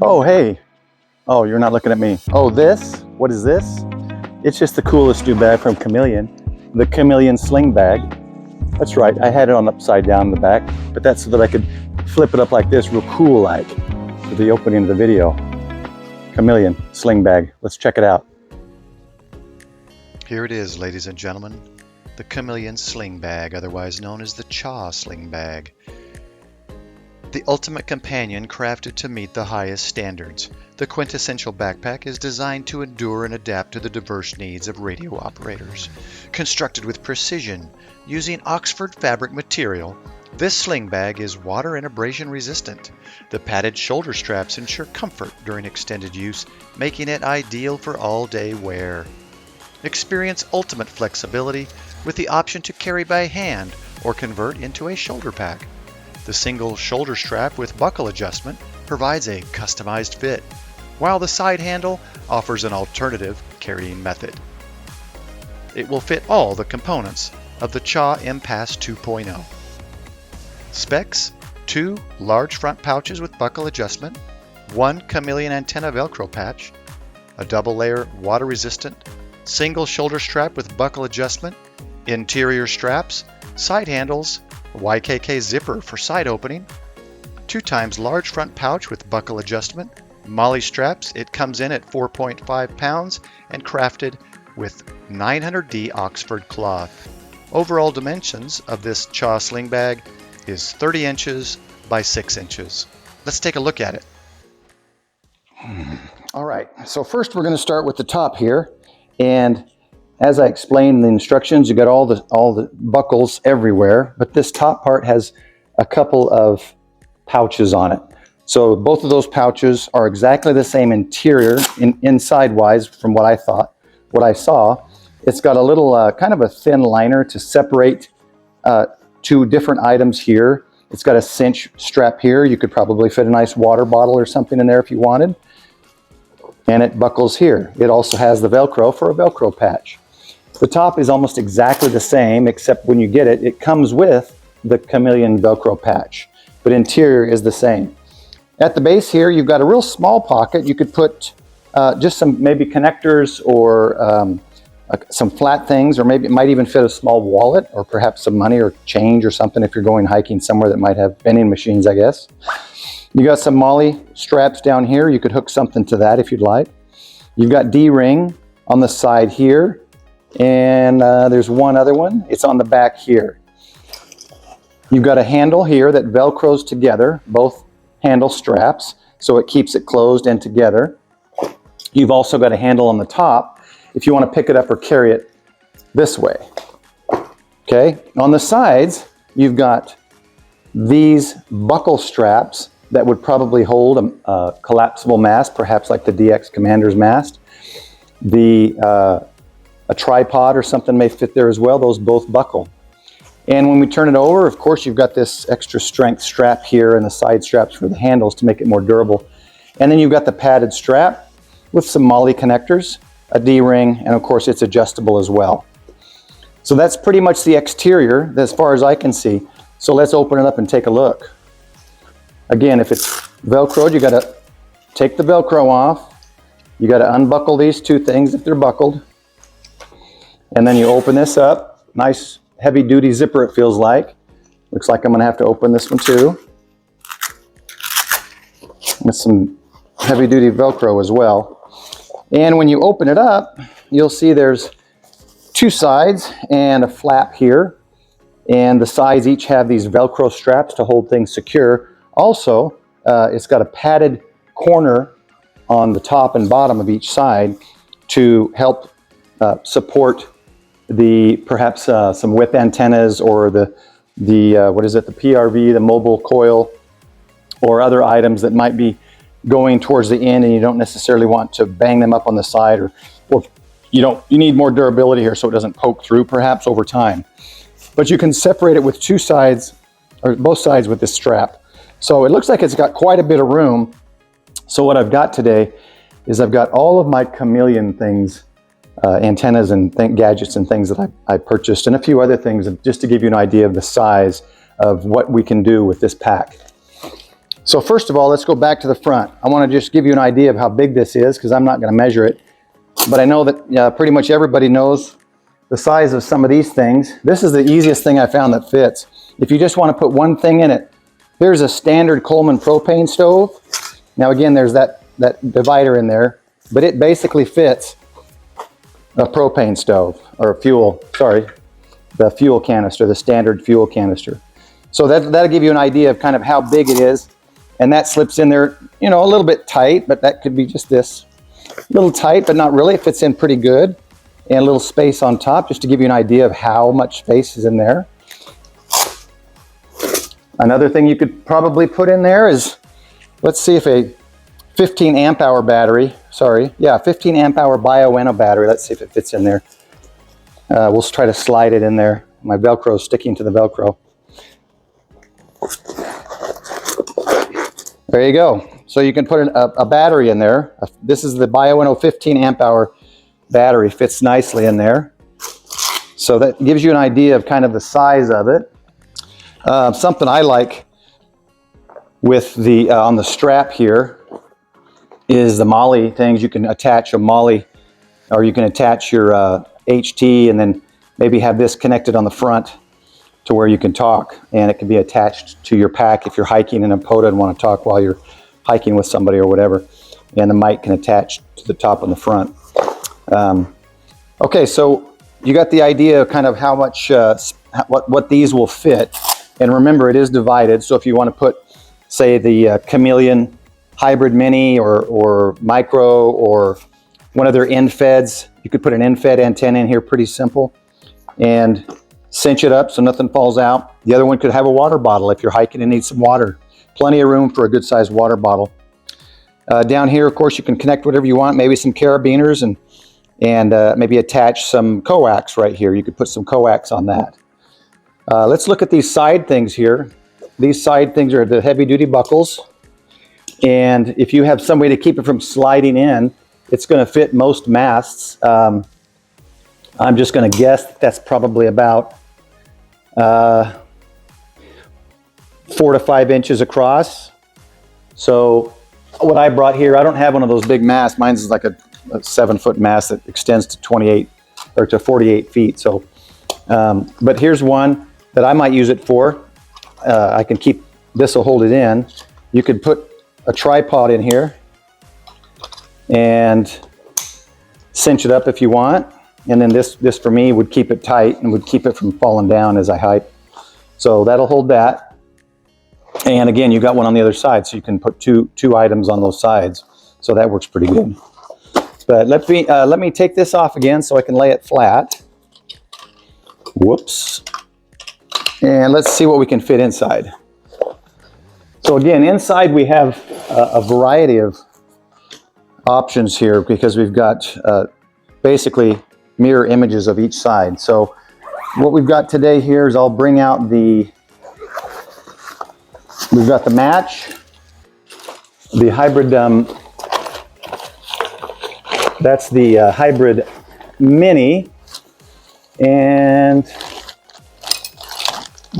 Oh, hey. Oh, you're not looking at me. Oh, this? What is this? It's just the coolest new bag from Chameleon. The Chameleon Sling Bag. That's right, I had it on upside down in the back, but that's so that I could flip it up like this, real cool like, for the opening of the video. Chameleon Sling Bag. Let's check it out. Here it is, ladies and gentlemen. The Chameleon Sling Bag, otherwise known as the CHA Sling Bag. The ultimate companion crafted to meet the highest standards. The quintessential backpack is designed to endure and adapt to the diverse needs of radio operators. Constructed with precision, using Oxford fabric material, this sling bag is water and abrasion resistant. The padded shoulder straps ensure comfort during extended use, making it ideal for all-day wear. Experience ultimate flexibility with the option to carry by hand or convert into a shoulder pack. The single shoulder strap with buckle adjustment provides a customized fit, while the side handle offers an alternative carrying method. It will fit all the components of the CHA Impasse 2.0. Specs: 2 large front pouches with buckle adjustment, 1 Chameleon antenna Velcro patch, a double-layer water-resistant single shoulder strap with buckle adjustment, interior straps, side handles, YKK zipper for side opening, 2x large front pouch with buckle adjustment, MOLLE straps. It comes in at 4.5 pounds and crafted with 900D Oxford cloth. Overall dimensions of this CHA Sling Bag is 30 inches by 6 inches. Let's take a look at it. All right, so first we're going to start with the top here, and as I explained in the instructions, you got all the buckles everywhere, but this top part has a couple of pouches on it. So both of those pouches are exactly the same interior, inside wise, from what I saw. It's got a little kind of a thin liner to separate two different items here. It's got a cinch strap here. You could probably fit a nice water bottle or something in there if you wanted. And it buckles here. It also has the Velcro for a Velcro patch. The top is almost exactly the same, except when you get it, it comes with the Chameleon Velcro patch, but interior is the same. At the base here, you've got a real small pocket. You could put just some maybe connectors or some flat things, or maybe it might even fit a small wallet or perhaps some money or change or something if you're going hiking somewhere that might have vending machines, I guess. You got some MOLLE straps down here. You could hook something to that if you'd like. You've got D-ring on the side here. And there's one other one. It's on the back here. You've got a handle here that Velcros together, both handle straps, so it keeps it closed and together. You've also got a handle on the top if you want to pick it up or carry it this way. Okay, on the sides, you've got these buckle straps that would probably hold a collapsible mast, perhaps like the DX Commander's mast. A tripod or something may fit there as well. Those both buckle. And when we turn it over, of course, you've got this extra strength strap here and the side straps for the handles to make it more durable. And then you've got the padded strap with some MOLLE connectors, a D-ring, and of course it's adjustable as well. So that's pretty much the exterior as far as I can see. So let's open it up and take a look. Again, if it's Velcroed, you got to take the Velcro off. You got to unbuckle these two things if they're buckled. And then you open this up. Nice heavy duty zipper it feels like. Looks like I'm going to have to open this one too. With some heavy duty Velcro as well. And when you open it up, you'll see there's 2 sides and a flap here. And the sides each have these Velcro straps to hold things secure. Also, it's got a padded corner on the top and bottom of each side to help support perhaps some whip antennas or the PRV, the mobile coil, or other items that might be going towards the end and you don't necessarily want to bang them up on the side, or you need more durability here so it doesn't poke through perhaps over time. But you can separate it with 2 sides, or both sides with this strap. So it looks like it's got quite a bit of room. So what I've got today is I've got all of my Chameleon things, antennas and gadgets and things that I purchased, and a few other things just to give you an idea of the size of what we can do with this pack. So first of all, let's go back to the front. I want to just give you an idea of how big this is because I'm not going to measure it. But I know that pretty much everybody knows the size of some of these things. This is the easiest thing I found that fits. If you just want to put one thing in it, here's a standard Coleman propane stove. Now again, there's that divider in there, but it basically fits a propane stove or the fuel canister, the standard fuel canister. So that'll give you an idea of kind of how big it is. And that slips in there, you know, a little bit tight, but that could be just this. A little tight, but not really. It fits in pretty good. And a little space on top, just to give you an idea of how much space is in there. Another thing you could probably put in there is, let's see if a 15 amp hour battery, 15 amp hour Bioenno battery, let's see if it fits in there. We'll try to slide it in there. My Velcro is sticking to the Velcro. There you go. So you can put a battery in there. This is the Bioenno 15 amp hour battery, fits nicely in there. So that gives you an idea of kind of the size of it. Something I like with the on the strap here is the MOLLE things. You can attach a MOLLE, or you can attach your HT and then maybe have this connected on the front to where you can talk, and it can be attached to your pack if you're hiking in a POTA and want to talk while you're hiking with somebody or whatever, and the mic can attach to the top on the front. Okay, so you got the idea of kind of how much what these will fit, and remember it is divided. So if you want to put, say, the Chameleon Hybrid Mini or Micro or one of their end feds, you could put an end fed antenna in here, pretty simple, and cinch it up so nothing falls out. The other one could have a water bottle if you're hiking and need some water. Plenty of room for a good sized water bottle. Down here, of course, you can connect whatever you want, maybe some carabiners and maybe attach some coax right here. You could put some coax on that. Let's look at these side things here. These side things are the heavy duty buckles. And if you have some way to keep it from sliding in, it's going to fit most masts. I'm just going to guess that's probably about 4 to 5 inches across. So what I brought here, I don't have one of those big masts. Mine's is like a 7-foot mast that extends to 28 or to 48 feet. So, but here's one that I might use it for. I can keep, this will hold it in. You could put a tripod in here and cinch it up if you want. And then this for me would keep it tight and would keep it from falling down as I hike. So that'll hold that. And again, you got one on the other side, so you can put two items on those sides. So that works pretty good. But let me take this off again so I can lay it flat. Whoops. And let's see what we can fit inside. So again, inside we have a variety of options here because we've got basically mirror images of each side. So what we've got today here is I'll bring out we've got the match, the hybrid, that's the hybrid mini, and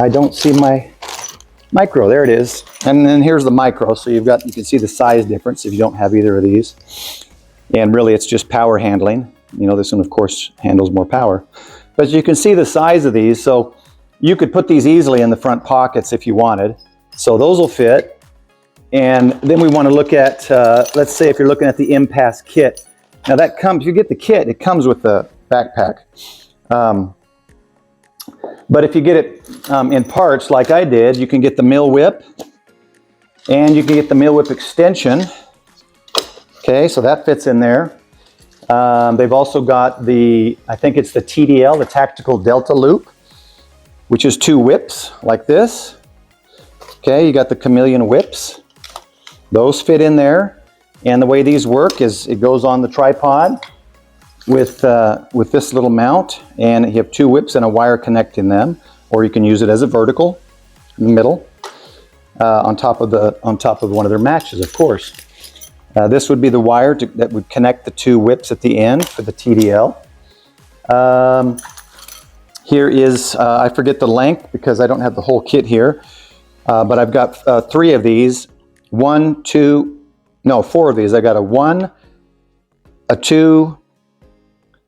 I don't see my micro. There it is. And then here's the micro. So you can see the size difference if you don't have either of these. And really it's just power handling. You know, this one of course handles more power. But you can see the size of these. So you could put these easily in the front pockets if you wanted. So those will fit. And then we want to look at, let's say if you're looking at the Impasse kit. Now that comes, if you get the kit, it comes with the backpack. But if you get it in parts like I did, you can get the mill whip and you can get the mill whip extension. Okay, so that fits in there. They've also got I think it's the TDL, the Tactical Delta Loop, which is 2 whips like this. Okay, you got the Chameleon whips. Those fit in there. And the way these work is it goes on the tripod with this little mount, and you have 2 whips and a wire connecting them, or you can use it as a vertical in the middle on top of one of their matches, of course. This would be the wire that would connect the 2 whips at the end for the TDL. Here is, I forget the length because I don't have the whole kit here, but I've got 3 of these, one, two, no, 4 of these. I got a 1, a 2,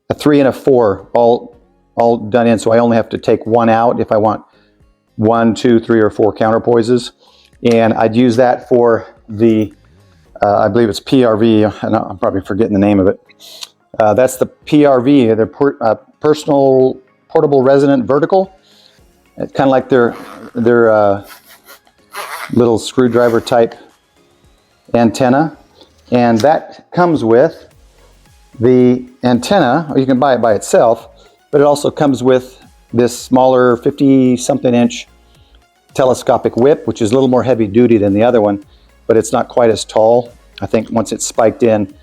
a 3, and a 4 all done in. So I only have to take 1 out if I want 1, 2, 3, or 4 counterpoises. And I'd use that for the, I believe it's PRV. I'm probably forgetting the name of it. That's the PRV, the personal portable resonant vertical. It's kind of like their little screwdriver type antenna, and that comes with the antenna, or you can buy it by itself, but it also comes with this smaller 50-something inch telescopic whip, which is a little more heavy duty than the other one, but it's not quite as tall. I think once it's spiked in,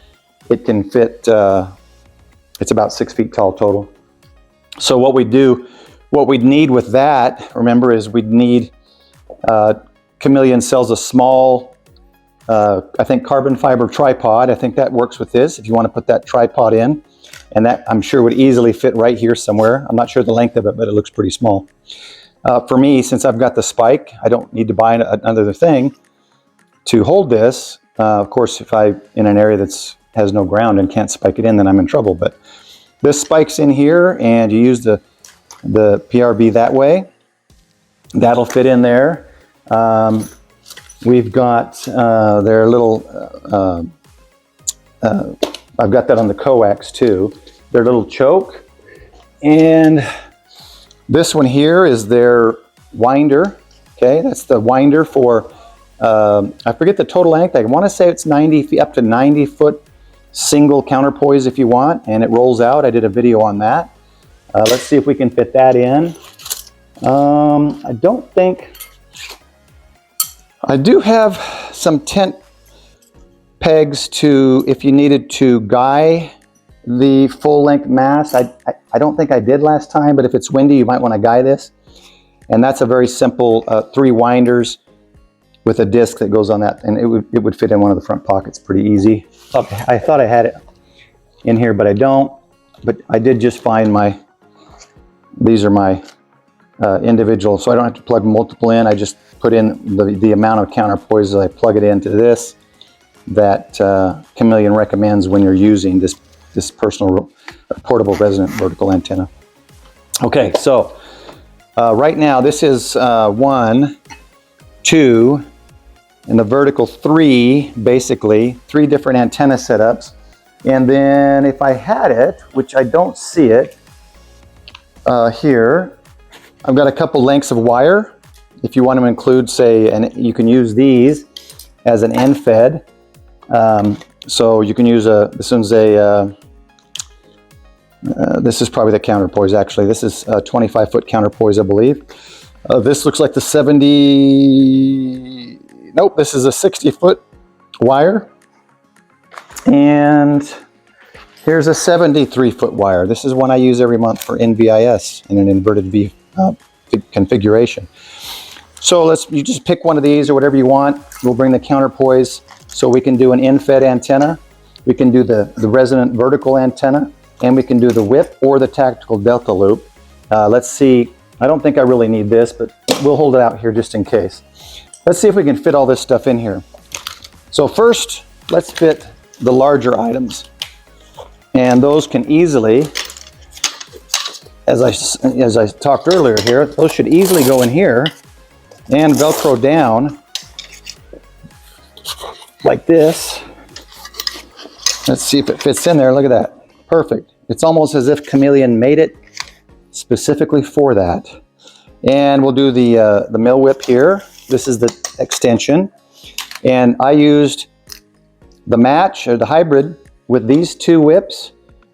it can fit, it's about 6 feet tall total. So what we'd need with that, remember, is we'd need, Chameleon sells a small, I think carbon fiber tripod. I think that works with this if you want to put that tripod in. And that I'm sure would easily fit right here somewhere. I'm not sure the length of it, but it looks pretty small. For me, since I've got the spike, I don't need to buy another thing to hold this. Of course, if I'm in an area that has no ground and can't spike it in, then I'm in trouble. But this spikes in here, and you use the PRB that way. That'll fit in there. We've got their little, I've got that on the coax too, their little choke. And this one here is their winder. Okay, that's the winder for, I forget the total length. I want to say it's 90 feet, up to 90 foot single counterpoise if you want, and it rolls out. I did a video on that. Let's see if we can fit that in. I don't think, I do have some tent pegs to, if you needed to guy the full length mast. I don't think I did last time, but if it's windy, you might want to guy this. And that's a very simple 3 winders with a disc that goes on that, and it would fit in one of the front pockets pretty easy. I thought I had it in here, but I don't. But I did just find these are my individual, so I don't have to plug multiple in. I just put in the amount of counterpoises. I plug it into this that Chameleon recommends when you're using this personal portable resonant vertical antenna. Okay, so right now this is 1, 2, and the vertical 3, basically 3 different antenna setups. And then if I had it, which I don't see it here, I've got a couple lengths of wire. If you want to include, say, and you can use these as an end fed. So you can use this one's this is probably the counterpoise actually. This is a 25-foot counterpoise, I believe. This looks like the 70, nope, this is a 60-foot wire. And here's a 73-foot wire. This is one I use every month for NVIS in an inverted V configuration. So you just pick one of these or whatever you want. We'll bring the counterpoise so we can do an in-fed antenna. We can do the resonant vertical antenna, and we can do the whip or the tactical delta loop. Let's see, I don't think I really need this, but we'll hold it out here just in case. Let's see if we can fit all this stuff in here. So first, let's fit the larger items. And those can easily, as I talked earlier here, those should easily go in here and Velcro down like this. Let's see if it fits in there. Look at that. Perfect. It's almost as if Chameleon made it specifically for that. And we'll do the mill whip here. This is the extension. And I used the match or the hybrid with these 2 whips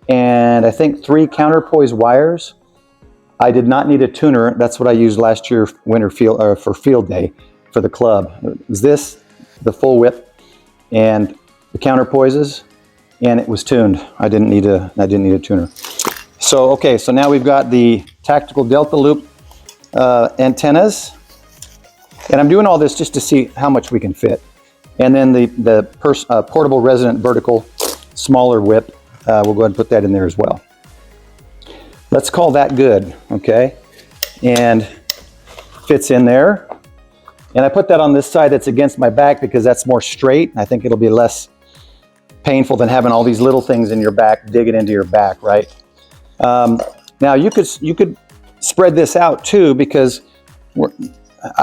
and I think 3 counterpoise wires. I did not need a tuner. That's what I used last year winter field for field day for the club. It was this, the full whip, and the counterpoises, and it was tuned. I didn't need a tuner. So okay, so now we've got the tactical delta loop antennas, and I'm doing all this just to see how much we can fit. And then the portable resonant vertical smaller whip, we'll go ahead and put that in there as well. Let's call that good, okay? And fits in there. And I put that on this side that's against my back because that's more straight. I think it'll be less painful than having all these little things in your back, digging into your back, right? Now you could spread this out too, because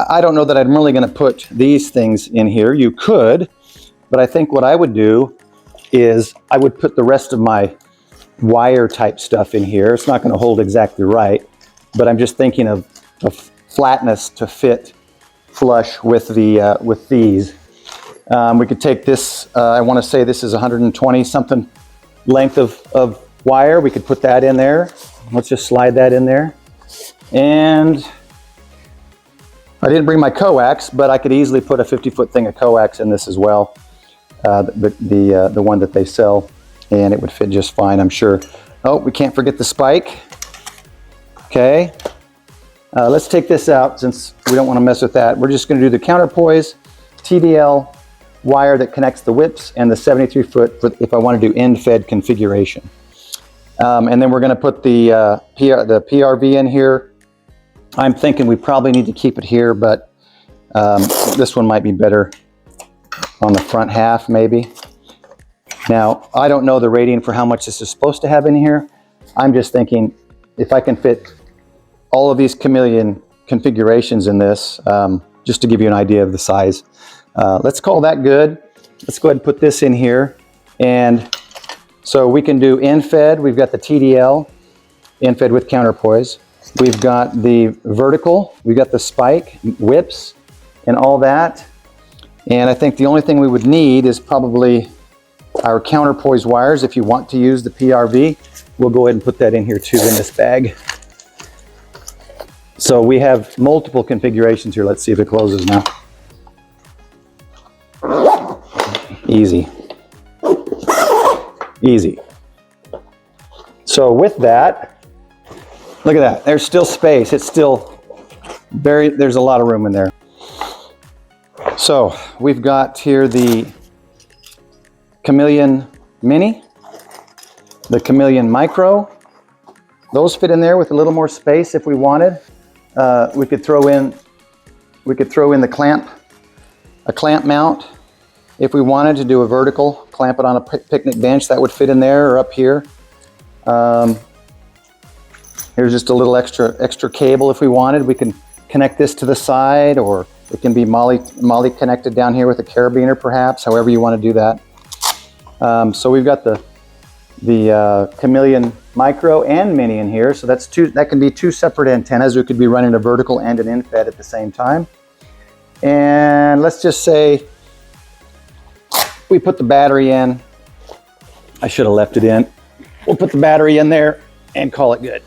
I don't know that I'm really going to put these things in here. You could, but I think what I would do is I would put the rest of my wire type stuff in here. It's not going to hold exactly right, but I'm just thinking of flatness to fit flush with the with these. We could take this, I want to say this is 120 something length of wire. We could put that in there. Let's just slide that in there. And I didn't bring my coax, but I could easily put a 50-foot thing of coax in this as well. The one that they sell, and it would fit just fine, I'm sure. Oh, we can't forget the spike. Okay. Let's take this out since we don't want to mess with that. We're just going to do the counterpoise, TDL wire that connects the whips, and the 73-foot if I want to do end-fed configuration. And then we're going to put the PRV in here. I'm thinking we probably need to keep it here, but this one might be better on the front half, maybe. Now, I don't know the rating for how much this is supposed to have in here. I'm just thinking if I can fit all of these Chameleon configurations in this, just to give you an idea of the size. Let's call that good. Let's go ahead and put this in here. And so we can do end-fed. We've got the TDL, end-fed with counterpoise. We've got the vertical. We've got the spike, whips, and all that. And I think the only thing we would need is probably our counterpoise wires. If you want to use the PRV, we'll go ahead and put that in here too in this bag. So we have multiple configurations here. Let's see if it closes now. Easy. Easy. So with that, look at that. There's still space. It's still there's a lot of room in there. So we've got here the Chameleon Mini, the Chameleon Micro. Those fit in there with a little more space if we wanted. We could throw in the clamp, a clamp mount. If we wanted to do a vertical, clamp it on a picnic bench, that would fit in there or up here. Here's just a little extra cable if we wanted. We can connect this to the side, or it can be MOLLE connected down here with a carabiner perhaps, however you want to do that. So we've got the Chameleon Micro and Mini in here. So that can be two separate antennas. We could be running a vertical and an end-fed at the same time. And let's just say we put the battery in. I should have left it in. We'll put the battery in there and call it good.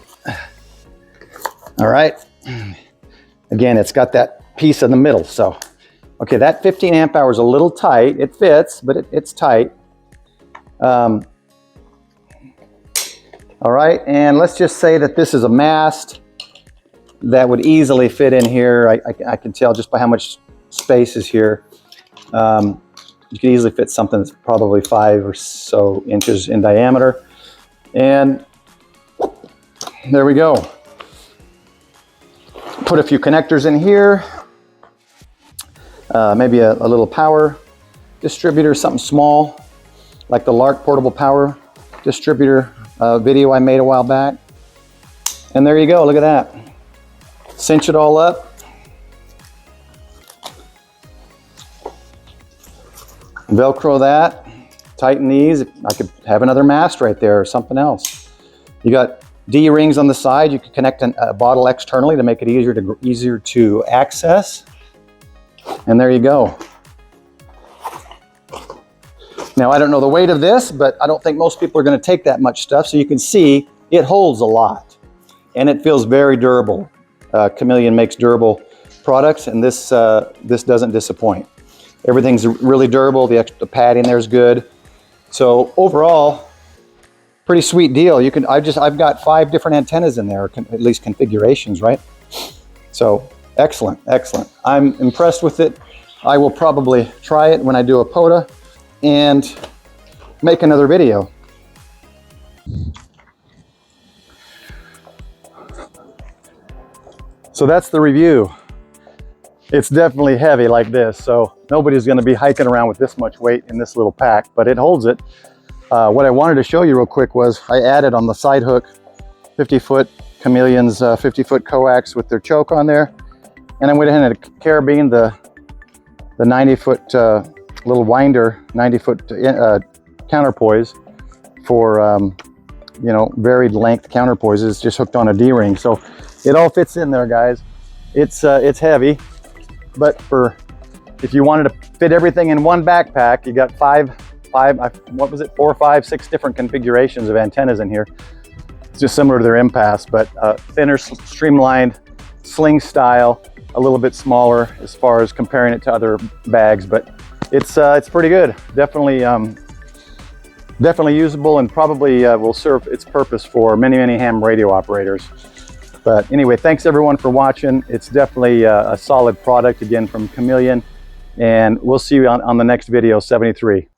All right. Again, it's got that piece in the middle. So, okay, that 15 amp hour is a little tight. It fits, but it's tight. All right, and let's just say that this is a mast that would easily fit in here. I can tell just by how much space is here. You can easily fit something that's probably 5 or so inches in diameter. And there we go. Put a few connectors in here. Maybe a little power distributor, something small, like the Lark portable power distributor video I made a while back. And there you go, look at that. Cinch it all up. Velcro that, tighten these. I could have another mast right there or something else. You got D-rings on the side. You could connect a bottle externally to make it easier to access. And there you go. Now, I don't know the weight of this, but I don't think most people are going to take that much stuff. So you can see it holds a lot and it feels very durable. Chameleon makes durable products, and this doesn't disappoint. Everything's really durable. The extra padding there is good. So overall, pretty sweet deal. I've got 5 different antennas in there, at least configurations, right? So excellent, excellent. I'm impressed with it. I will probably try it when I do a POTA and make another video. So that's the review. it's definitely heavy like this. So nobody's going to be hiking around with this much weight in this little pack, but it holds it. What I wanted to show you real quick was I added on the side hook 50-foot Chameleon's 50-foot coax with their choke on there. And I went ahead and carabined the 90-foot little winder, 90-foot counterpoise for, you know, varied length counterpoises, just hooked on a D-ring. So it all fits in there, guys. It's heavy, but if you wanted to fit everything in one backpack, you got what was it, 4, 5, 6 different configurations of antennas in here. It's just similar to their Impasse, but thinner, streamlined, sling style, a little bit smaller as far as comparing it to other bags, but it's pretty good. Definitely usable, and probably will serve its purpose for many ham radio operators. But anyway, thanks everyone for watching. It's definitely a solid product, again, from Chameleon, and we'll see you on the next video, 73.